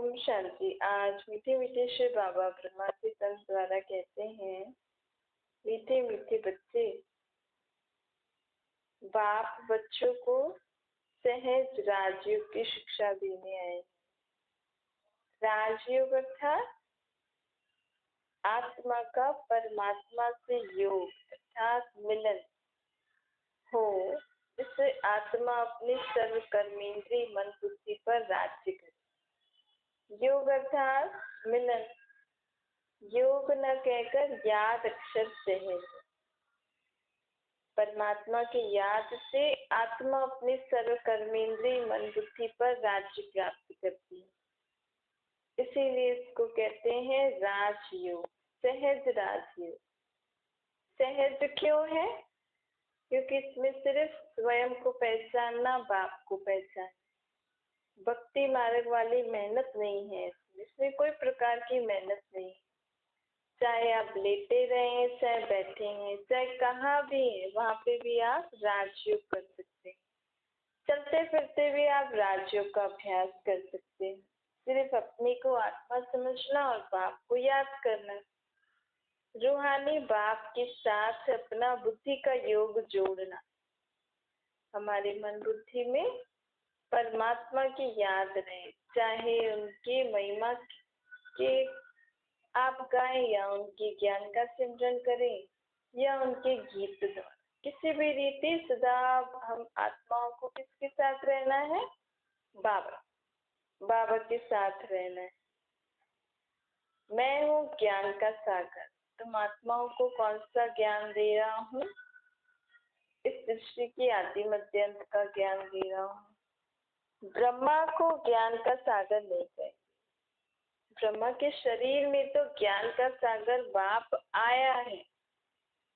ओम शांति। आज मीठे मीठे श्री बाबा ब्रह्मा जी तंत्र द्वारा कहते हैं, मीठे मीठे बच्चे, बाप बच्चों को सहज राजयोग की शिक्षा देने आए। राजयोग अर्थात आत्मा का परमात्मा से योग अर्थात मिलन हो, जिससे आत्मा अपनी सर्व कर्मेंद्रिय मन बुद्धि पर राज्य करे। योग अर्थात मिलन, योग न कहकर याद अक्षर सहज। परमात्मा की याद से आत्मा अपनी सर्व कर्मेंद्रिय मन बुद्धि पर राज्य प्राप्त करती है। इसीलिए इसको कहते हैं राजयोग, सहज राजयोग। सहज क्यों है? क्योंकि इसमें सिर्फ स्वयं को पहचानना, बाप को पहचान, भक्ति मार्ग वाली मेहनत नहीं है। इसमें कोई प्रकार की मेहनत नहीं। चाहे आप लेटे रहे, चाहे बैठे हैं, चाहे कहाँ भी है, वहां पे भी आप राजयोग कर सकते हैं। चलते फिरते भी आप राजयोग का अभ्यास कर सकते हैं। सिर्फ अपने को आत्मा समझना और बाप को याद करना। रूहानी बाप के साथ अपना बुद्धि का योग जोड़ना। हमारे मन बुद्धि में परमात्मा की याद रहे, चाहे उनकी महिमा के आप गाएं या उनके ज्ञान का सिमरन करें या उनके गीत द्वारा, किसी भी रीति सदा हम आत्माओं को किसके साथ रहना है? बाबा के साथ रहना है। मैं हूँ ज्ञान का सागर। तुम आत्माओं को कौन सा ज्ञान दे रहा हूँ? इस सृष्टि की आदि मध्य अंत का ज्ञान दे रहा हूँ। ब्रह्मा को ज्ञान का सागर नहीं कहे। ब्रह्मा के शरीर में तो ज्ञान का सागर बाप आया है।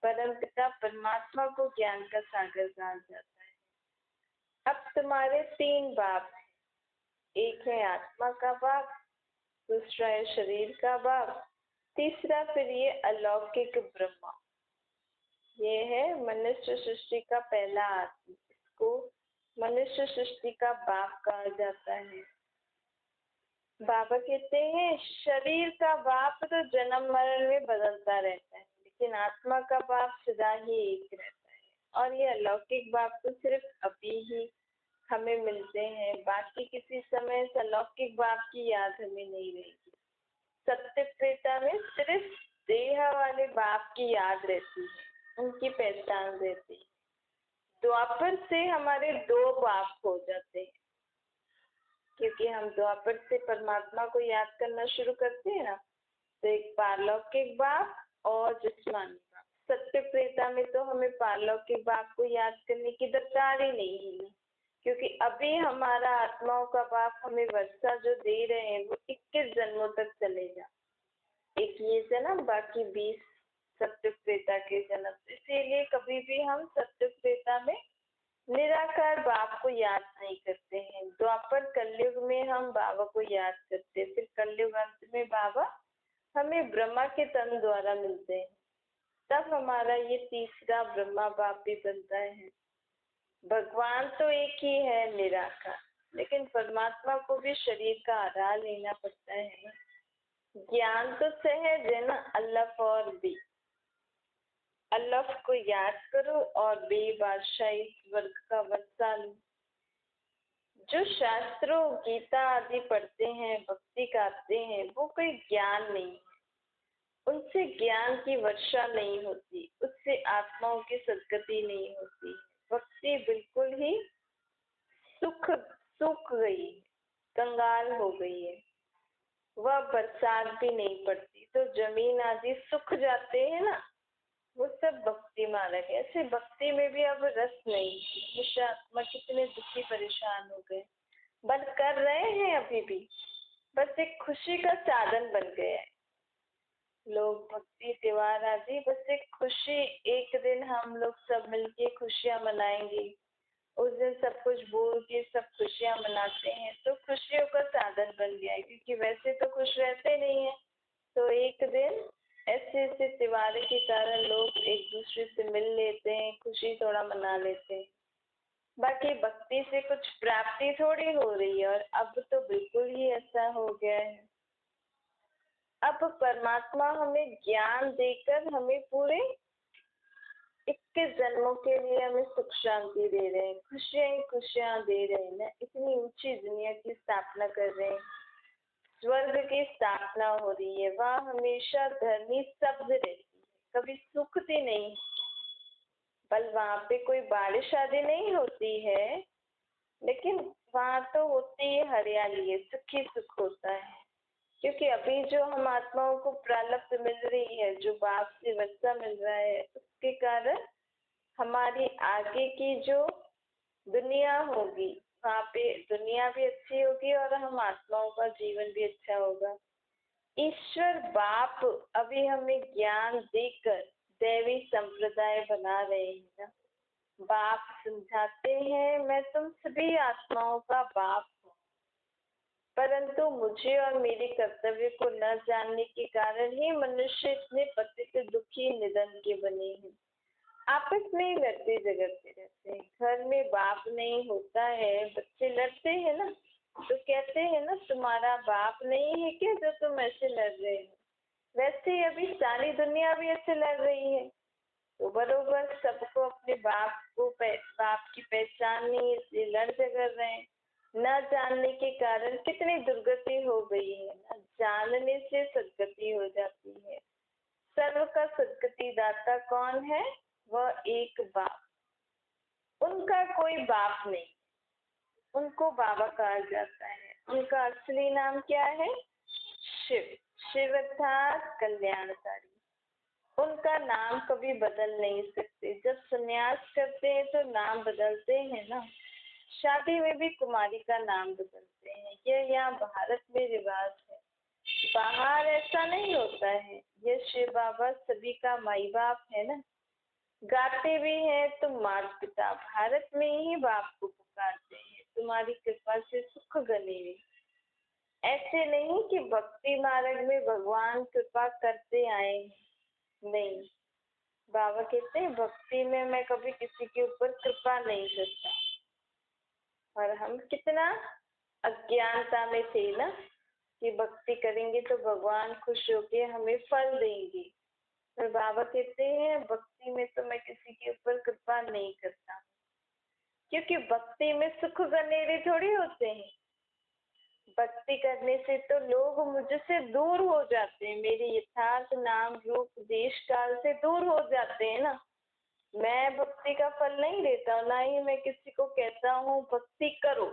परम पिता परमात्मा को ज्ञान का सागर कहा जाता है। अब तुम्हारे तीन बाप हैं। एक है आत्मा का बाप, दूसरा है शरीर का बाप, तीसरा फिर ये अलौकिक ब्रह्मा। ये है मनुष्य सृष्टि का पहला आत्मा। इसको मनुष्य सृष्टि का बाप कहा जाता है। बाबा कहते हैं शरीर का बाप तो जन्म मरण में बदलता रहता है, लेकिन आत्मा का बाप सदा ही एक रहता है। और ये अलौकिक बाप तो सिर्फ अभी ही हमें मिलते हैं। बाकी किसी समय इस अलौकिक बाप की याद हमें नहीं रहेगी। सत्य त्रेता में सिर्फ देह वाले बाप की याद रहती है, उनकी पहचान रहती है। द्वापर से हमारे दो बाप हो जाते हैं, क्योंकि हम द्वापर से परमात्मा को याद करना शुरू करते हैं ना, तो एक पारलौकिक बाप और जिस्मानी बाप। सत्य त्रेता में तो हमें पारलौकिक बाप को याद करने की दरकार ही नहीं है, क्योंकि अभी हमारा आत्माओं का बाप हमें वर्षा जो दे रहे हैं वो 21 जन्मों तक चलेगा। एक ये जन्म, बाकी 20 सत्य त्रेता के जन्म। इसीलिए कभी भी हम सत्य त्रेता में निराकार बाप को याद नहीं करते हैं। द्वापर कलयुग में हम बाबा को याद करते हैं। फिर कलयुग अंत में बाबा हमें ब्रह्मा के तन द्वारा मिलते हैं। तब हमारा ये तीसरा ब्रह्मा बाप भी बनता है। भगवान तो एक ही है निराकार, लेकिन परमात्मा को भी शरीर का आधार लेना पड़ता है। ज्ञान तो सहज है ना, अल्लाह और बी। अल्लाह को याद करो और बे बादशाही वर्ग का वर्षा लो। जो शास्त्रों गीता आदि पढ़ते हैं, भक्ति गाते हैं, वो कोई ज्ञान नहीं है। उनसे ज्ञान की वर्षा नहीं होती, उससे आत्माओं की सदगति नहीं होती। भक्ति बिल्कुल ही सूख गई, कंगाल हो गई है। वह बरसात भी नहीं पड़ती, तो जमीन आदि सूख जाते हैं ना, वो सब भक्ति मार्ग है। ऐसे भक्ति में भी अब रस नहीं। मनुष्य आत्मा कितने दुखी परेशान हो गए। बंद कर रहे हैं अभी भी, बस एक खुशी का साधन बन गया है। लोग भक्ति त्योहार आदि बस एक खुशी, एक दिन हम लोग सब मिलके खुशियां मनाएंगे, उस दिन सब कुछ भूल के सब खुशियां मनाते हैं, तो खुशियों का साधन बन गया है। क्योंकि वैसे तो खुश रहते नहीं है, तो एक दिन ऐसे ऐसे त्योहार के कारण लोग एक दूसरे से मिल लेते हैं, खुशी थोड़ा मना लेते हैं। बाकी भक्ति से कुछ प्राप्ति थोड़ी हो रही है, और अब तो बिल्कुल ही ऐसा हो गया है। अब परमात्मा हमें ज्ञान देकर हमें पूरे 21 जन्मों के लिए हमें सुख शांति दे रहे हैं, खुशियां ही खुशियां दे रहे हैं ना। इतनी ऊंची दुनिया की स्थापना कर रहे हैं, स्वर्ग की स्थापना हो रही है, वहाँ हमेशा धर्मी शब्द रहती है, कभी सुखती नहीं। बल वहाँ पे कोई बारिश आदि नहीं होती है, लेकिन वहाँ तो होती है हरियाली है, सुखी सुख होता है। क्योंकि अभी जो हम आत्माओं को प्रारब्ध मिल रही है, जो बाप से वर्षा मिल रहा है, उसके कारण हमारी आगे की जो दुनिया होगी, वहाँ पे दुनिया भी अच्छी होगी और हम आत्माओं का जीवन भी अच्छा होगा। ईश्वर बाप अभी हमें ज्ञान देकर दैवी संप्रदाय बना रहे हैं ना। बाप समझाते हैं, मैं तुम सभी आत्माओं का बाप हूँ, परंतु मुझे और मेरे कर्तव्य को न जानने के कारण ही मनुष्य इतने पतित दुखी निधन के बने हैं। आपस में ही लड़ते झगड़ते रहते हैं। घर में बाप नहीं होता है, बच्चे लड़ते हैं ना, तो कहते हैं ना, तुम्हारा बाप नहीं है क्या जो तुम ऐसे लड़ रहे हो। वैसे ही अभी सारी दुनिया भी ऐसे लड़ रही है, तो बरोबर सबको अपने बाप की पहचान नहीं, इसलिए लड़ झगड़ रहे हैं। न जानने के कारण कितनी दुर्गति हो गई है ना, जानने से सदगति हो जाती है। सर्व का सदगति दाता कौन है? वह एक बाप, उनका कोई बाप नहीं, उनको बाबा कहा जाता है। उनका असली नाम क्या है? शिव। शिव अर्थात कल्याणकारी। उनका नाम कभी बदल नहीं सकते। जब संन्यास करते हैं तो नाम बदलते हैं ना, शादी में भी कुमारी का नाम बदलते हैं। यह यहाँ भारत में रिवाज है, बाहर ऐसा नहीं होता है। ये शिव बाबा सभी का माई बाप है ना। गाते भी हैं तुम माता पिता, भारत में ही बाप को पुकारते हैं, तुम्हारी कृपा से सुख गने। ऐसे नहीं कि भक्ति मार्ग में भगवान कृपा करते आए, नहीं। बाबा कहते हैं भक्ति में मैं कभी किसी के ऊपर कृपा नहीं करता। और हम कितना अज्ञानता में थे ना, कि भक्ति करेंगे तो भगवान खुश होके हमें फल देंगे। पर बाबा कहते हैं भक्ति में तो मैं किसी के ऊपर कृपा नहीं करता, क्योंकि भक्ति में सुख गनेरे थोड़ी होते हैं। भक्ति करने से तो लोग मुझसे दूर हो जाते हैं, मेरे यथार्थ नाम रूप देश काल से दूर हो जाते हैं ना। मैं भक्ति का फल नहीं देता हूँ, ना ही मैं किसी को कहता हूँ भक्ति करो।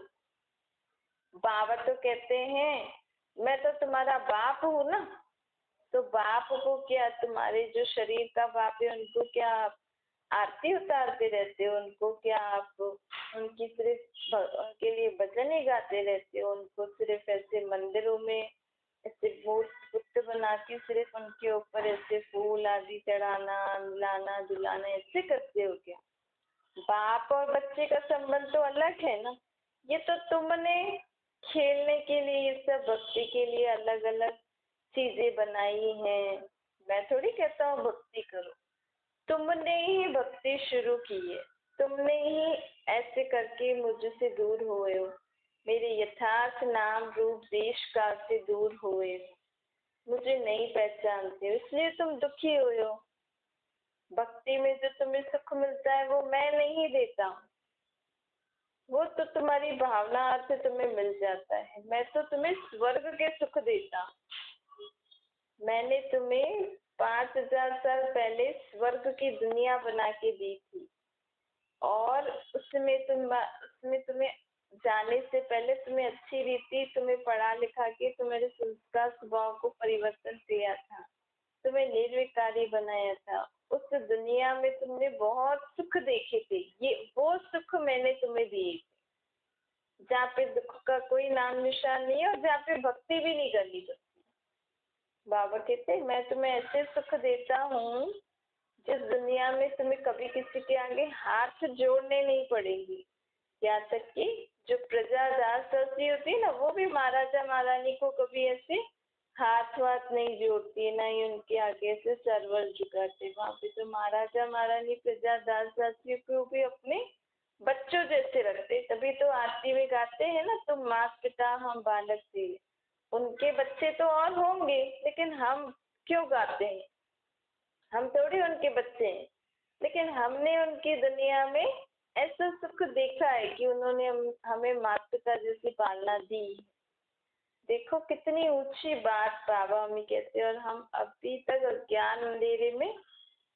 बाबा तो कहते हैं मैं तो तुम्हारा बाप हूँ ना, तो बाप को क्या, तुम्हारे जो शरीर का बाप है उनको क्या आप आरती उतारते रहते हो? उनको क्या आप उनकी सिर्फ उनके लिए भजन ही गाते रहते हो? उनको सिर्फ ऐसे मंदिरों में ऐसे बुत बना के सिर्फ उनके ऊपर ऐसे फूल आदि चढ़ाना, लाना झुलाना ऐसे करते हो क्या? बाप और बच्चे का संबंध तो अलग है ना। ये तो तुमने खेलने के लिए, ये सब भक्ति के लिए अलग अलग चीजें बनाई हैं। मैं थोड़ी कहता हूँ भक्ति करो, तुमने ही भक्ति शुरू की है, तुमने ही ऐसे करके मुझसे दूर हुए हो, मेरे यथार्थ नाम रूप देश काल से दूर हुए हो, मुझे नहीं पहचानते हो, इसलिए तुम दुखी हुए हो। भक्ति में जो तुम्हें सुख मिलता है वो मैं नहीं देता हूँ, वो तो तुम्हारी भावना अर्थ तुम्हें मिल जाता है। मैं तो तुम्हें स्वर्ग के सुख देता हूँ। मैंने तुम्हें 5000 साल पहले स्वर्ग की दुनिया बना के दी थी, और उसमें तुम्हें जाने से पहले तुम्हें अच्छी रीति, तुम्हें पढ़ा लिखा के तुम्हारे संस्कार स्वभाव को परिवर्तन किया था, तुम्हें निर्विकारी बनाया था। उस दुनिया में तुमने बहुत सुख देखे थे, ये वो सुख मैंने तुम्हें दिए, जहाँ पे दुख का कोई नाम निशान नहीं है और जहाँ पे भक्ति भी नहीं करनी पड़ती। बाबा कहते मैं तुम्हें ऐसे सुख देता हूँ जिस दुनिया में तुम्हें कभी किसी के आगे हाथ जोड़ने नहीं पड़ेगी। यहाँ तक कि जो प्रजा दास दासी होती है ना, वो भी महाराजा महारानी को कभी ऐसे हाथ वाथ नहीं जोड़ती, ना ही उनके आगे से सरवर झुकाते। वहाँ पे तो महाराजा महारानी प्रजा दास दासियों को भी अपने बच्चों जैसे रखते, तभी तो आरती में गाते हैं ना, तुम माता पिता हम बालक थे। उनके बच्चे तो और होंगे, लेकिन हम क्यों गाते हैं? हम थोड़ी उनके बच्चे हैं, लेकिन हमने उनकी दुनिया में ऐसा सुख देखा है कि उन्होंने हमें माता पिता जैसी पालना दी। देखो कितनी ऊंची बात बाबा हमें कहते हैं, और हम अभी तक अज्ञान अंधेरे में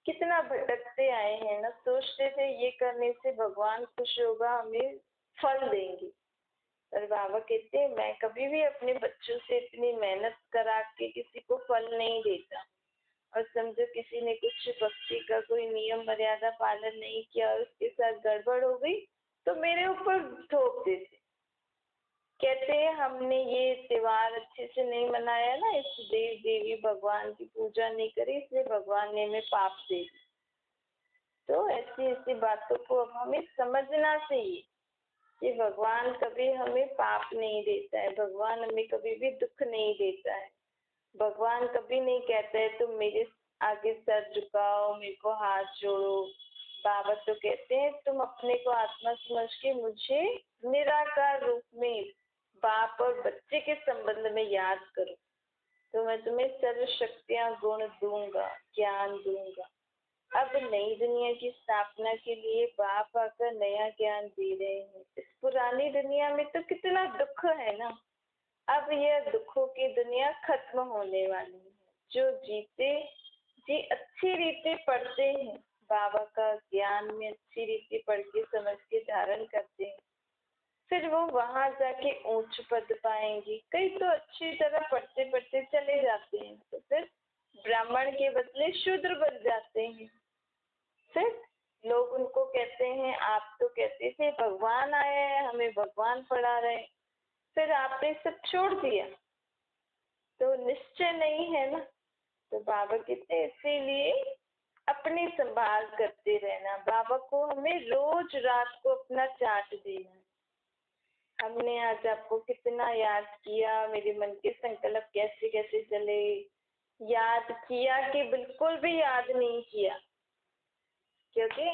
कितना भटकते आए हैं ना। सोचते थे ये करने से भगवान खुश होगा, हमें फल देंगे। पर बाबा कहते हैं मैं कभी भी अपने बच्चों से इतनी मेहनत करा के किसी को फल नहीं देता। और समझो किसी ने कुछ भक्ति का कोई नियम मर्यादा पालन नहीं किया और उसके साथ गड़बड़ हो गई, तो मेरे ऊपर थोप देते। कहते हैं हमने ये त्योहार अच्छे से नहीं मनाया ना, इस देव देवी भगवान की पूजा नहीं करी, इसलिए भगवान ने हमें पाप दे दिया। तो ऐसी ऐसी बातों को अब हमें समझना चाहिए कि भगवान कभी हमें पाप नहीं देता है, भगवान हमें कभी भी दुख नहीं देता है। भगवान कभी नहीं कहता है तुम मेरे आगे सर झुकाओ, मेरे को हाथ जोड़ो। बाबा तो कहते हैं तुम अपने को आत्मा समझ के मुझे निराकार रूप में बाप और बच्चे के संबंध में याद करो, तो मैं तुम्हें सर्व शक्तियां गुण दूंगा, ज्ञान दूंगा। अब नई दुनिया की स्थापना के लिए बाप आकर नया ज्ञान दे रहे हैं। इस पुरानी दुनिया में तो कितना दुख है ना। अब यह दुखों की दुनिया खत्म होने वाली है। जो जीते जी अच्छी रीति पढ़ते हैं, बाबा का ज्ञान में अच्छी रीति पढ़ के समझ के धारण करते हैं, फिर वो वहां जाके ऊंच पद पाएंगे। कई तो अच्छी तरह पढ़ते पढ़ते चले जाते हैं, तो फिर ब्राह्मण के बदले शूद्र बन जाते हैं। फिर लोग उनको कहते हैं आप तो कहते थे भगवान आया है, हमें भगवान पढ़ा रहे, फिर आपने सब छोड़ दिया, तो निश्चय नहीं है ना। तो बाबा कहते हैं इसीलिए अपनी संभाल करते रहना। बाबा को हमें रोज रात को अपना चार्ट देना है। हमने आज आपको कितना याद किया, मेरे मन के संकल्प कैसे कैसे चले, याद किया कि बिल्कुल भी याद नहीं किया। क्योंकि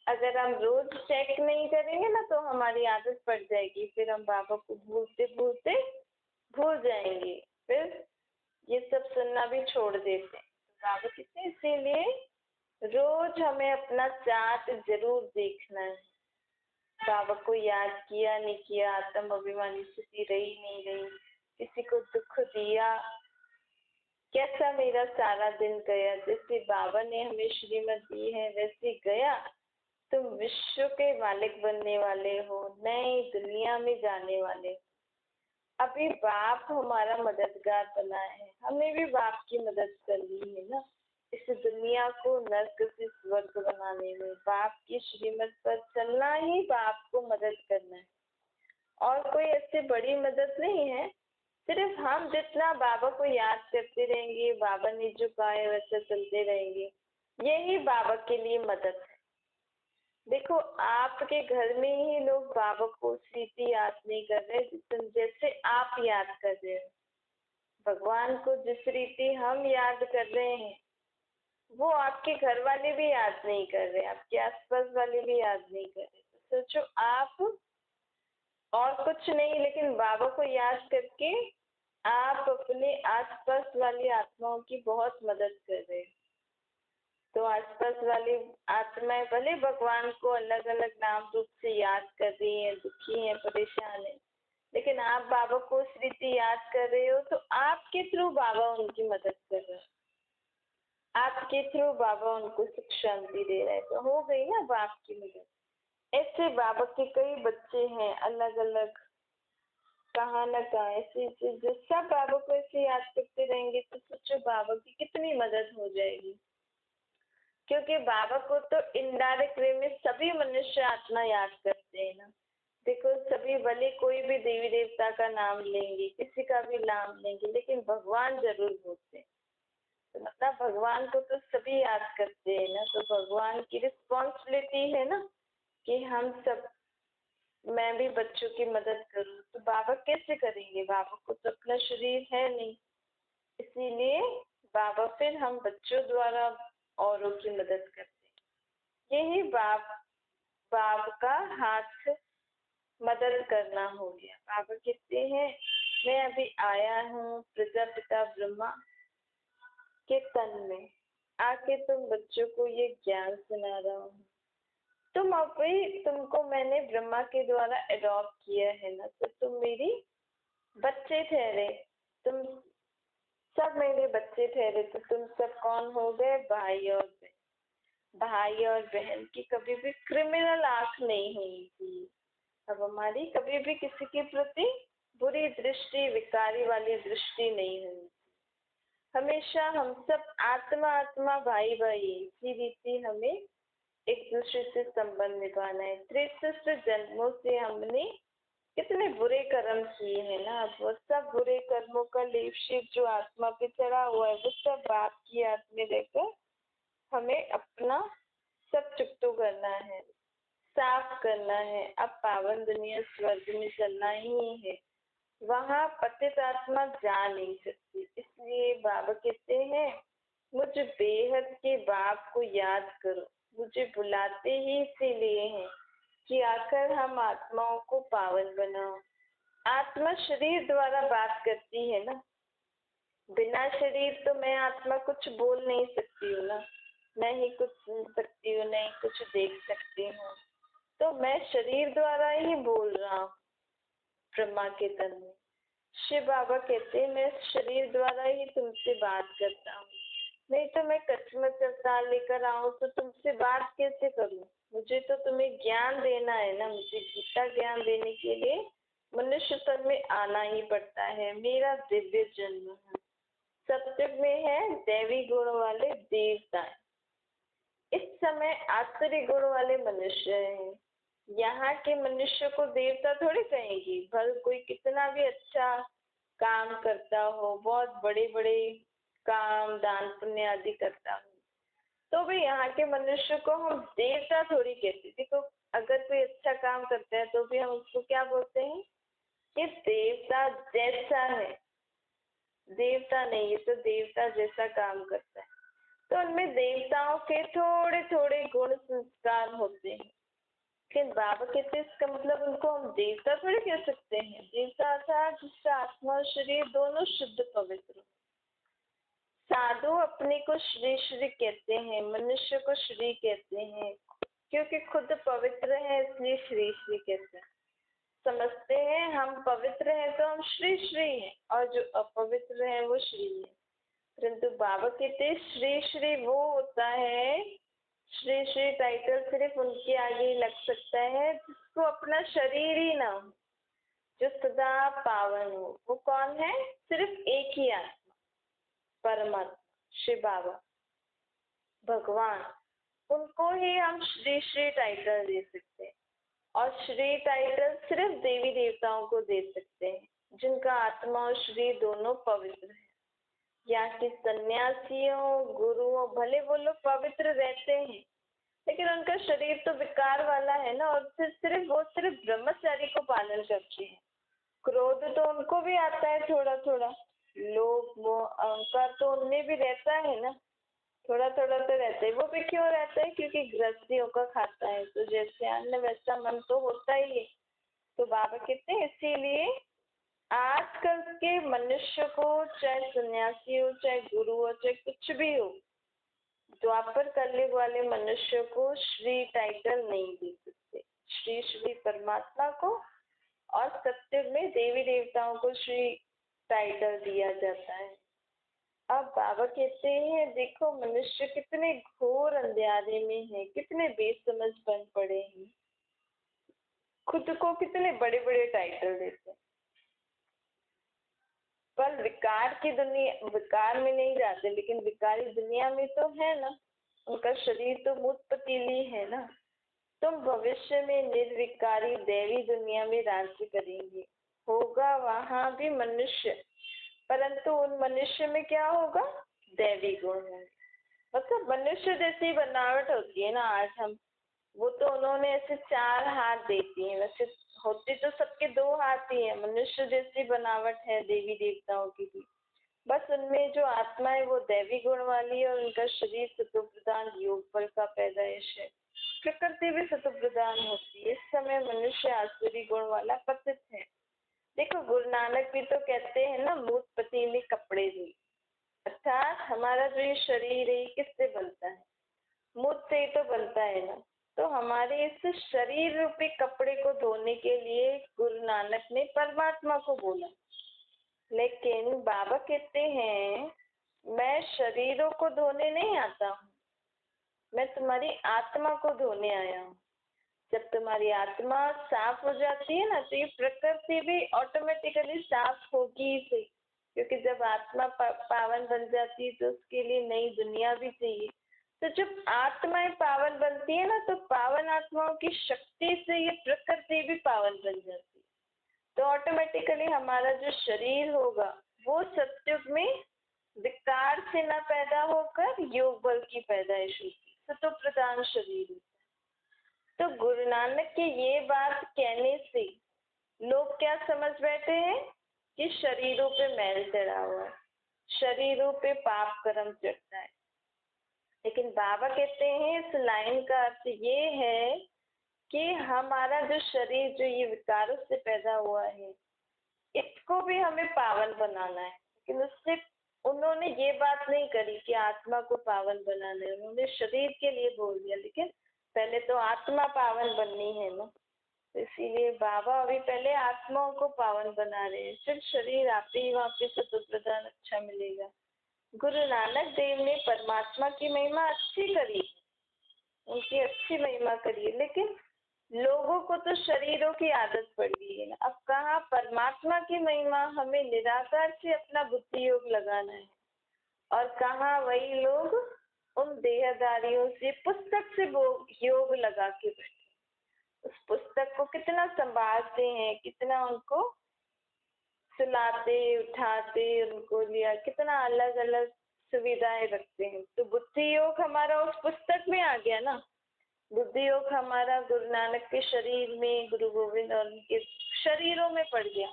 अगर हम रोज चेक नहीं करेंगे ना, तो हमारी आदत पड़ जाएगी, फिर हम बाबा को भूलते भूलते भूल जाएंगे, फिर ये सब सुनना भी छोड़ देते हैं। बाबा कहते हैं इसीलिए रोज हमें अपना चार्ट जरूर देखना है। बाबा को याद किया नहीं किया, आत्म अभिमानी स्थिति रही नहीं रही, किसी को दुख दिया, कैसा मेरा सारा दिन गया। जैसे बाबा ने हमें श्रीमत दी है वैसे गया। तुम विश्व के मालिक बनने वाले हो, नई दुनिया में जाने वाले हो। अभी बाप हमारा मददगार बना है, हमें भी बाप की मदद करनी है ना, इस दुनिया को नर्क से स्वर्ग बनाने में। बाप की श्रीमत पर चलना ही बाप को मदद करना है, और कोई ऐसी बड़ी मदद नहीं है। सिर्फ हम जितना बाबा को याद करते रहेंगे, बाबा ने जो कहा है वैसे चलते रहेंगे, यही बाबा के लिए मदद है। देखो आपके घर में ही लोग बाबा को उस रीति याद नहीं कर रहे जैसे आप याद कर रहे हो। भगवान को जिस रीति हम याद कर रहे हैं, वो आपके घर वाले भी याद नहीं कर रहे, आपके आसपास वाले भी याद नहीं कर रहे। तो सोचो आप और कुछ नहीं, लेकिन बाबा को याद करके आप अपने आसपास वाली आत्माओं की बहुत मदद कर रहे हैं। तो आसपास वाली आत्माएं भले भगवान को अलग अलग नाम रूप से याद कर रही हैं, दुखी हैं, परेशान हैं, लेकिन आप बाबा को उस रीति याद कर रहे हो, तो आपके थ्रू बाबा उनकी मदद कर रहे हैं, आपके थ्रू बाबा उनको सुख शांति दे रहे हैं, तो हो गई ना बाप की मदद। ऐसे बाबा के कई बच्चे हैं अलग अलग, कहाँ न कहाँ ऐसे जो सब बाबा को ऐसे याद करते रहेंगे, तो सोचो बाबा की कितनी मदद हो जाएगी। क्योंकि बाबा को तो इनडायरेक्ट वे में सभी मनुष्य आत्मा याद करते हैं ना। देखो सभी भले कोई भी देवी देवता का नाम लेंगे, किसी का भी नाम लेंगे, लेकिन भगवान जरूर बोलते हैं। तो मतलब भगवान को तो सभी याद करते हैं ना, तो भगवान की रिस्पॉन्सिबिलिटी है ना कि हम सब, मैं भी बच्चों की मदद करूं। तो बाबा कैसे करेंगे, बाबा को तो अपना शरीर है नहीं, इसीलिए बाबा फिर हम बच्चों द्वारा औरों की मदद करते हैं। यही बाप बाप का हाथ मदद करना हो गया। बाबा कहते हैं मैं अभी आया हूँ प्रजापिता ब्रह्मा के तन में आके तुम बच्चों को ये ज्ञान सुना रहा हूँ। तुम अभी तुमको मैंने ब्रह्मा के द्वारा अडॉप्ट किया है ना, तो तुम मेरी बच्चे ठहरे, तुम सब मेरे बच्चे ठहरे। तो तुम सब कौन हो गए? भाई और बहन। भाई और बहन की कभी भी क्रिमिनल आंख नहीं हुई थी। अब हमारी कभी भी किसी के प्रति बुरी दृष्टि, विकारी वाली दृष्टि नहीं हुई। हमेशा हम सब आत्मा आत्मा भाई भाई, इसी रीति हमें एक दूसरे से संबंध निभाना है। 63 जन्मों से हमने कितने बुरे कर्म किए हैं ना, अब वो सब बुरे कर्मों का लेपशिप जो आत्मा पे चढ़ा हुआ है वो सब बाप की याद में लेकर हमें अपना सब चुकतो करना है, साफ करना है। अब पावन दुनिया स्वर्ग में चलना ही है, वहां पतित आत्मा जा नहीं सकती। इसलिए बाबा कहते हैं मुझ बेहद के बाप को याद करो। मुझे बुलाते ही इसीलिए हैं कि आकर हम आत्माओं को पावन बनाओ। आत्मा शरीर द्वारा बात करती है ना, बिना शरीर तो मैं आत्मा कुछ बोल नहीं सकती हूँ ना, नहीं कुछ सुन सकती हूँ, नहीं कुछ देख सकती हूँ। तो मैं शरीर द्वारा ही बोल रहा हूँ ब्रह्मा के तन में। शिव बाबा कहते हैं मैं शरीर द्वारा ही तुमसे बात करता हूँ, नहीं तो मैं कचमच अवतार लेकर आऊं तो तुमसे बात कैसे करूं? मुझे तो तुम्हें ज्ञान देना है ना, मुझे गीता ज्ञान देने के लिए मनुष्य तन में आना ही पड़ता है। मेरा दिव्य जन्म है, सत्युग में है दैवी गुण वाले देवता, इस समय आसुरी गुण वाले मनुष्य हैं। यहाँ के मनुष्य को देवता थोड़ी कहेंगे, भले कोई कितना भी अच्छा काम करता हो, बहुत बड़े बड़े काम दान पुण्य आदि करता हो, तो भी यहाँ के मनुष्य को हम देवता थोड़ी कहते। देखो अगर कोई अच्छा काम करता है तो भी हम उसको क्या बोलते हैं कि देवता जैसा है। देवता नहीं, ये तो देवता जैसा काम करता है। तो उनमें देवताओं के थोड़े थोड़े गुण संस्कार होते हैं, लेकिन बाबा कहते हैं इसका मतलब उनको हम देवता थोड़ी कह सकते हैं। देवता था जिसका आत्मा और शरीर दोनों शुद्ध पवित्र हो। साधु अपने को श्री श्री कहते हैं, मनुष्य को श्री कहते हैं, क्योंकि खुद पवित्र है इसलिए श्री श्री कहते हैं। समझते हैं हम पवित्र हैं तो हम श्री श्री हैं, और जो अपवित्र है वो श्री है। परंतु बाबा कहते हैं श्री श्री वो होता है, श्री श्री टाइटल सिर्फ उनके आगे ही लग सकता है जिसको अपना शरीर ही ना हो, जो सदा पावन हो। वो कौन है? सिर्फ एक ही आत्मा, परमात्मा श्री बाबा भगवान। उनको ही हम श्री श्री टाइटल दे सकते हैं, और श्री टाइटल सिर्फ देवी देवताओं को दे सकते हैं जिनका आत्मा और शरीर दोनों पवित्र है। यहाँ के सन्यासियों गुरुओं भले वो लोग पवित्र रहते हैं, लेकिन उनका शरीर तो विकार वाला है ना, और फिर सिर्फ ब्रह्मचारी को पालन करते हैं। क्रोध तो उनको भी आता है थोड़ा थोड़ा, लोभ मोह अहंकार तो उनमें भी रहता है ना, थोड़ा थोड़ा तो रहता है। वो भी क्यों रहता है? क्योंकि गृहस्थी होकर खाता है, तो जैसे अन्न वैसा मन तो होता ही है। तो बाबा कहते हैं इसीलिए आजकल के मनुष्य को, चाहे सन्यासी हो, चाहे गुरु हो, चाहे कुछ भी हो, द्वापर कलयुग वाले मनुष्य को श्री टाइटल नहीं दे सकते। श्री श्री परमात्मा को और सत्युग में देवी देवताओं को श्री टाइटल दिया जाता है। अब बाबा कहते हैं देखो मनुष्य कितने घोर अंधेरे में है, कितने बेसमझ बन पड़े हैं, खुद को कितने बड़े बड़े टाइटल देते हैं, पर विकार की दुनिया, विकार में नहीं जाते, लेकिन विकारी दुनिया में तो है ना, उनका शरीर तो मूत पतीली है ना। तुम भविष्य में निर्विकारी देवी दुनिया में राज्य करेंगे, होगा वहां भी मनुष्य, परंतु उन मनुष्य में क्या होगा? दैवी गुण होंगे। मतलब मनुष्य जैसी बनावट होती है ना आज हम, वो तो उन्होंने ऐसे 4 हाथ देती हैं, वैसे होते तो सबके 2 हाथ ही है। मनुष्य जैसी बनावट है देवी देवताओं की भी, बस उनमें जो आत्मा है वो दैवी गुण वाली है, और उनका शरीर सतो प्रधान योग बल का पैदाइश है। प्रकृति भी सतो प्रधान होती है। इस समय मनुष्य आसुरी गुण वाला पतित है। देखो गुरु नानक भी तो कहते हैं ना, मूत पतीले कपड़े धुल, अर्थात हमारा जो ये शरीर है किससे बनता है? मूत से ही तो बनता है ना। तो हमारे इस शरीर रूपी कपड़े को धोने के लिए गुरु नानक ने परमात्मा को बोला। लेकिन बाबा कहते हैं मैं शरीरों को धोने नहीं आता हूँ, मैं तुम्हारी आत्मा को धोने आया हूँ। जब तुम्हारी आत्मा साफ हो जाती है ना, तो ये प्रकृति भी ऑटोमेटिकली साफ होगी ही सही, क्योंकि जब आत्मा पावन बन जाती है तो उसके लिए नई दुनिया भी चाहिए। तो जब आत्माएं पावन बनती है ना, तो पावन आत्माओं की शक्ति से ये प्रकृति भी पावन बन जाती है। तो ऑटोमेटिकली हमारा जो शरीर होगा वो सत्युग में विकार से न पैदा होकर योग बल की पैदाइश होगी, सतो प्रधान शरीर। तो गुरु नानक के ये बात कहने से लोग क्या समझ बैठे हैं कि शरीरों पे मैल चढ़ा हुआ है, शरीरों पे पाप कर्म चढ़ता है। लेकिन बाबा कहते हैं इस लाइन का अर्थ ये है कि हमारा जो शरीर जो ये विकारों से पैदा हुआ है इसको भी हमें पावन बनाना है। लेकिन उससे उन्होंने ये बात नहीं करी कि आत्मा को पावन बनाना है, उन्होंने शरीर के लिए बोल दिया। लेकिन पहले तो आत्मा पावन बननी है ना, तो इसीलिए बाबा अभी पहले आत्माओं को पावन बना रहे हैं, फिर शरीर आप ही वहाँ पे सतो प्रधान अच्छा मिलेगा। गुरु नानक देव ने परमात्मा की महिमा अच्छी करी, उनकी अच्छी महिमा करी, लेकिन लोगों को तो शरीरों की आदत पड़ गई है ना। अब कहाँ परमात्मा की महिमा हमें निराकार से अपना बुद्धि योग लगाना है, और कहाँ वही लोग उन देहदारियों से पुस्तक से योग लगा के बैठे, उस पुस्तक को कितना संभालते हैं, कितना उनको सुलाते उठाते, उनको लिया कितना अलग अलग सुविधाएं रखते हैं। तो बुद्धि योग हमारा उस पुस्तक में आ गया ना, बुद्धि योग हमारा गुरु नानक के शरीर में, गुरु गोविंद और उनके शरीरों में पड़ गया।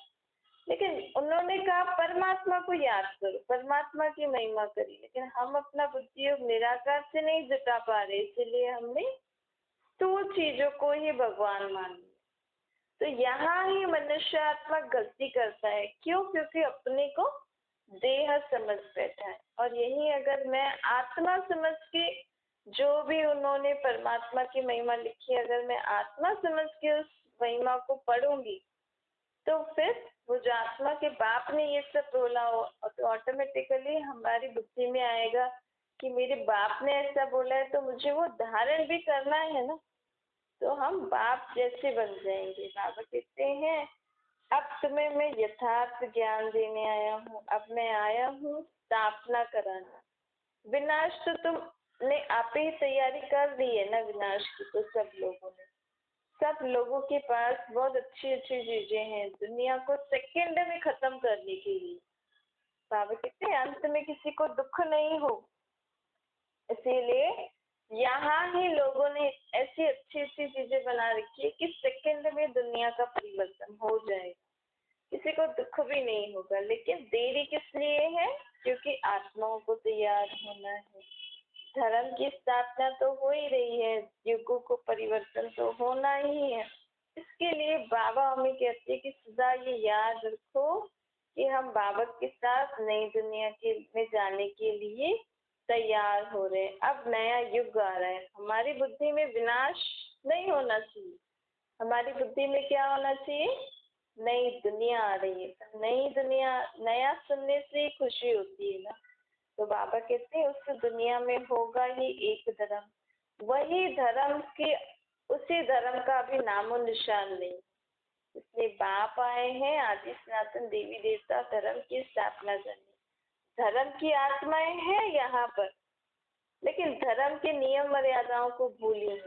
लेकिन उन्होंने कहा परमात्मा को याद करो, परमात्मा की महिमा करी, लेकिन हम अपना बुद्धि योग निराकार से नहीं जुटा पा रहे, इसलिए हमने स्थूल चीजों को ही भगवान मान लिया। तो यहाँ ही मनुष्य आत्मा गलती करता है। क्यों? क्योंकि अपने को देह समझ बैठा है। और यही अगर मैं आत्मा समझ के जो भी उन्होंने परमात्मा की महिमा लिखी, अगर मैं आत्मा समझ के उस महिमा को पढ़ूंगी, तो फिर वो जो आत्मा के बाप ने ये सब बोला हो, तो ऑटोमेटिकली हमारी बुद्धि में आएगा कि मेरे बाप ने ऐसा बोला है, तो मुझे वो धारण भी करना है ना। तो हम बाप जैसे बन जाएंगे। बाबा कहते हैं अब तुम्हें मैं यथार्थ ज्ञान देने आया हूँ, अब मैं आया हूँ स्थापना कराना। विनाश तो तुमने आप ही तैयारी कर ली है ना, विनाश की तो सब लोगों ने, सब लोगों के पास बहुत अच्छी अच्छी चीजें हैं दुनिया को सेकंड में खत्म करने के लिए। बाबा कहते हैं अंत में किसी को दुख नहीं हो, इसीलिए यहाँ ही लोगों ने ऐसी अच्छी अच्छी चीजें बना रखी है कि सेकंड में दुनिया का परिवर्तन हो जाएगा, किसी को दुख भी नहीं होगा। लेकिन देरी किस लिए है? क्योंकि आत्माओं को तैयार होना है। धर्म की स्थापना तो हो ही रही है, युगों को परिवर्तन तो होना ही है। इसके लिए बाबा हमें कहते हैं कि सदा ये याद रखो कि हम बाबा के साथ नई दुनिया के में जाने के लिए तैयार हो रहे हैं। अब नया युग आ रहा है, हमारी बुद्धि में विनाश नहीं होना चाहिए, हमारी बुद्धि में क्या होना चाहिए? नई दुनिया आ रही है। तो नई दुनिया, नया सुनने से ही खुशी होती है ना। तो बाबा कहते हैं उस दुनिया में होगा ही एक धर्म, वही धर्म के, उसी धर्म का अभी नामो निशान नहीं। इसलिए बाप आए हैं आदि सनातन देवी देवता धर्म की स्थापना करने। धर्म की आत्माएं हैं यहाँ पर, लेकिन धर्म के नियम मर्यादाओं को भूली है।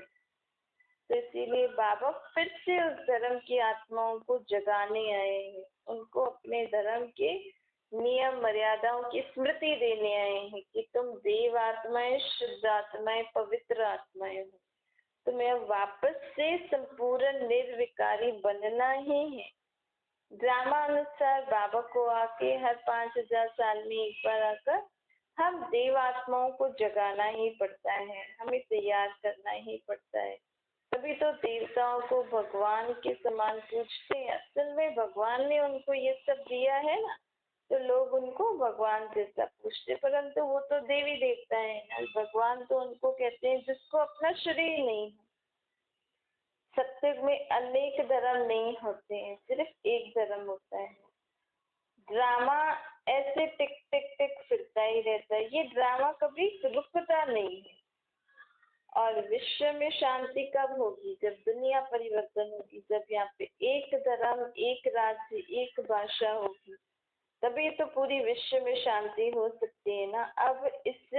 तो इसीलिए बाबा फिर से उस धर्म की आत्माओं को जगाने आए हैं, उनको अपने धर्म के नियम मर्यादाओं की स्मृति देने आए हैं कि तुम देव आत्माएं, शुद्ध आत्माएं, पवित्र आत्माएं हो। तुम्हें अब वापस से संपूर्ण निर्विकारी बनना ही है। ड्रामा अनुसार बाबा को आके हर 5000 साल में एक बार आकर हम देव आत्माओं को जगाना ही पड़ता है, हमें तैयार करना ही पड़ता है। तभी तो देवताओं को भगवान के समान पूजते हैं। असल में भगवान ने उनको ये सब दिया है ना, तो लोग उनको भगवान जैसा पूछते, परंतु वो तो देवी देवता है ना। भगवान तो उनको कहते हैं जिसको अपना शरीर नहीं है। सत्युग में अनेक धर्म नहीं होते हैं, सिर्फ एक धर्म होता है। ड्रामा ऐसे टिक टिक टिक फिरता ही रहता है, ये ड्रामा कभी रुकता नहीं है। और विश्व में शांति कब होगी? जब दुनिया परिवर्तन होगी, जब यहाँ पे एक धर्म, एक राज्य, एक भाषा होगी, तभी तो पूरी विश्व में शांति हो सकती है ना। अब इस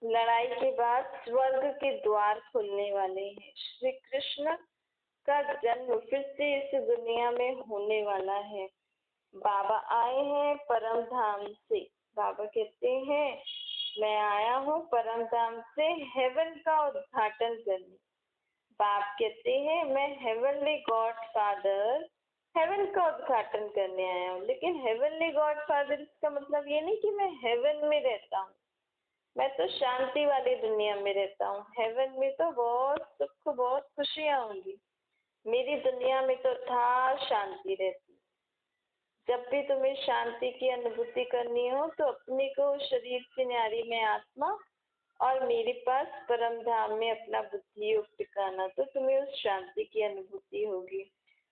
लड़ाई के बाद स्वर्ग के द्वार खुलने वाले हैं। श्री कृष्ण का जन्म फिर से इस दुनिया में होने वाला है। बाबा आए हैं परम धाम से। बाबा कहते हैं मैं आया हूँ परम धाम से हेवन का उद्घाटन करने। बाप कहते हैं मैं हेवनली गॉड फादर हेवन का उद्घाटन करने आया हूँ। लेकिन हेवनली गॉड फादर इसका मतलब ये नहीं कि मैं हेवन में रहता हूँ, मैं तो शांति वाली दुनिया में रहता हूँ। हेवन में तो बहुत सुख, बहुत खुशियाँ होंगी। मेरी दुनिया में तो था शांति रहती। जब भी तुम्हें शांति की अनुभूति करनी हो तो अपने को शरीर से न्यारी में आत्मा और मेरे पास परम धाम में अपना बुद्धि योग टिकाना, तो तुम्हें उस शांति की अनुभूति होगी।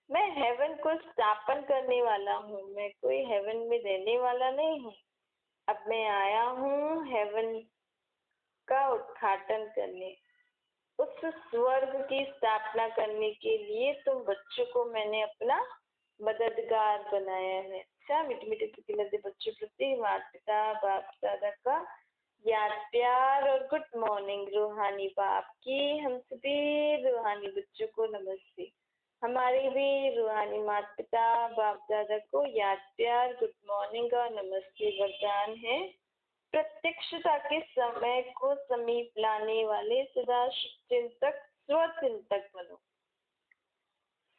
मैं हेवन को स्थापन करने वाला हूँ, मैं कोई हेवन में रहने वाला नहीं हूँ। अब मैं आया हूँ हेवन का उद्घाटन करने, उस स्वर्ग की स्थापना करने के लिए तुम बच्चों को मैंने अपना मददगार बनाया है। अच्छा मीठे मीठे चुकी लगे बच्चों प्रति माता पिता बाप दादा का याद प्यार और गुड मॉर्निंग। रूहानी बाप की हम सभी रूहानी बच्चों को नमस्ते। हमारे भी रूहानी माता पिता बाप दादा को याद प्यार गुड मॉर्निंग और नमस्ते। वरदान है प्रत्यक्षता के समय को समीप लाने वाले सदा चिंतक स्वचिंतक बनो।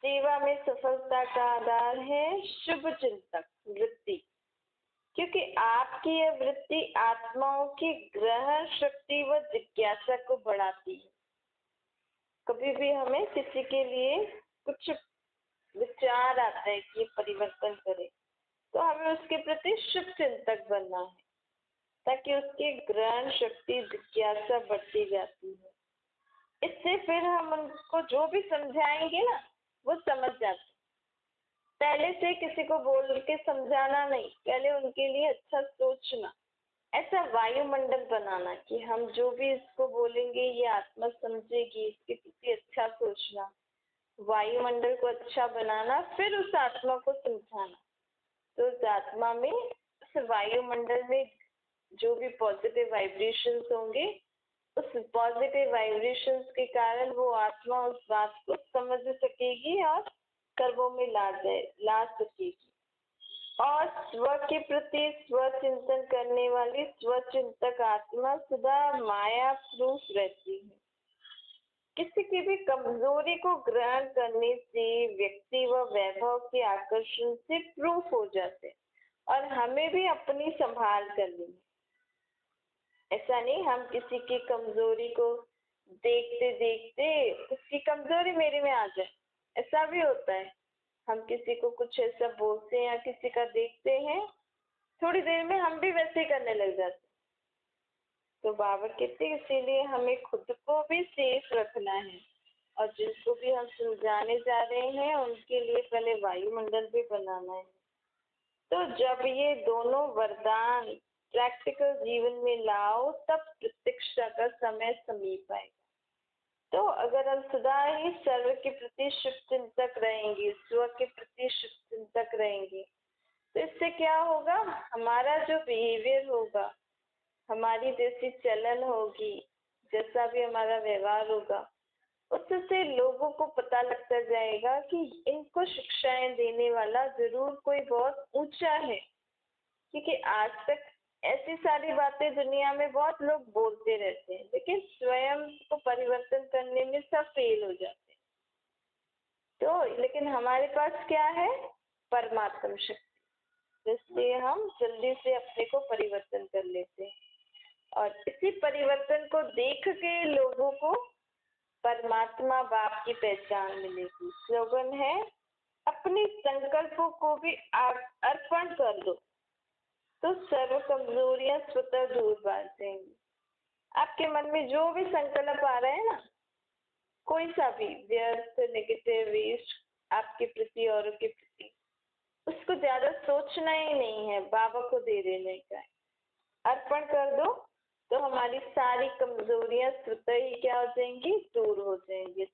सेवा में सफलता का आधार है शुभ चिंतक वृत्ति, क्योंकि आपकी यह वृत्ति आत्माओं की ग्रहण शक्ति व जिज्ञासा को बढ़ाती है। कभी भी हमें किसी के लिए कुछ विचार आता है कि ये परिवर्तन करे, तो हमें उसके प्रति शुभ चिंतक बनना है, ताकि उसकी ग्रहण शक्ति जिज्ञासा बढ़ती जाती है। इससे फिर हम उनको जो भी समझाएंगे ना वो समझ जाते। पहले से किसी को बोल के समझाना नहीं, पहले उनके लिए अच्छा सोचना, ऐसा वायुमंडल बनाना कि हम जो भी इसको बोलेंगे ये आत्मा समझेगी, इसके प्रति अच्छा सोचना, वायुमंडल को अच्छा बनाना, फिर उस आत्मा को समझाना। तो उस आत्मा में, उस वायुमंडल में जो भी पॉजिटिव वाइब्रेशंस होंगे, उस पॉजिटिव वाइब्रेशंस के कारण वो आत्मा उस बात को समझ सकेगी और कर्मों में ला सकेगी। और स्व के प्रति स्व चिंतन करने वाली स्वचिंतक आत्मा सदा माया प्रूफ रहती है। किसी की भी कमजोरी को ग्रहण करने से व्यक्ति व वैभव के आकर्षण से प्रूफ हो जाते और हमें भी अपनी संभाल करनी है। ऐसा नहीं हम किसी की कमजोरी को देखते देखते उसकी कमजोरी मेरे में आ जाए, ऐसा भी होता है। हम किसी को कुछ ऐसा बोलते हैं या किसी का देखते हैं, थोड़ी देर में हम भी वैसे ही करने लग जाते। तो बाबा कहते हैं इसीलिए हमें खुद को भी सेफ रखना है और जिनको भी हम समझाने जा रहे हैं उनके लिए पहले वायुमंडल भी बनाना है। तो जब ये दोनों वरदान प्रैक्टिकल जीवन में लाओ तब प्रतीक्षा का समय समीप आएगा। तो अगर हम सदा ही सर्व के प्रति शुभ चिंतक रहेंगे, स्व के प्रति शुभ चिंतक रहेंगे, तो इससे क्या होगा, हमारा जो बिहेवियर होगा, हमारी जैसी चलन होगी, जैसा भी हमारा व्यवहार होगा, उससे लोगों को पता लगता जाएगा कि इनको शिक्षाएं देने वाला जरूर कोई बहुत ऊंचा है। क्योंकि आज तक ऐसी सारी बातें दुनिया में बहुत लोग बोलते रहते हैं, लेकिन स्वयं को परिवर्तन करने में सब फेल हो जाते हैं। तो लेकिन हमारे पास क्या है, परमात्मा शक्ति, इसलिए हम जल्दी से अपने को परिवर्तन कर लेते हैं और इसी परिवर्तन को देख के लोगों को परमात्मा बाप की पहचान मिलेगी। स्लोगन है, अपने संकल्पों को भी अर्पण कर दो तो सर्व कमजोरियां स्वतः दूर भाग जाएंगी। आपके मन में जो भी संकल्प आ रहा है ना, कोई सा भी व्यर्थ नेगेटिव वेस्ट आपके प्रति औरों के प्रति, उसको ज्यादा सोचना ही नहीं है, बाबा को दे देने का है। अर्पण कर दो तो हमारी सारी कमजोरियां स्वतः ही क्या हो जाएंगी, दूर हो जाएंगी।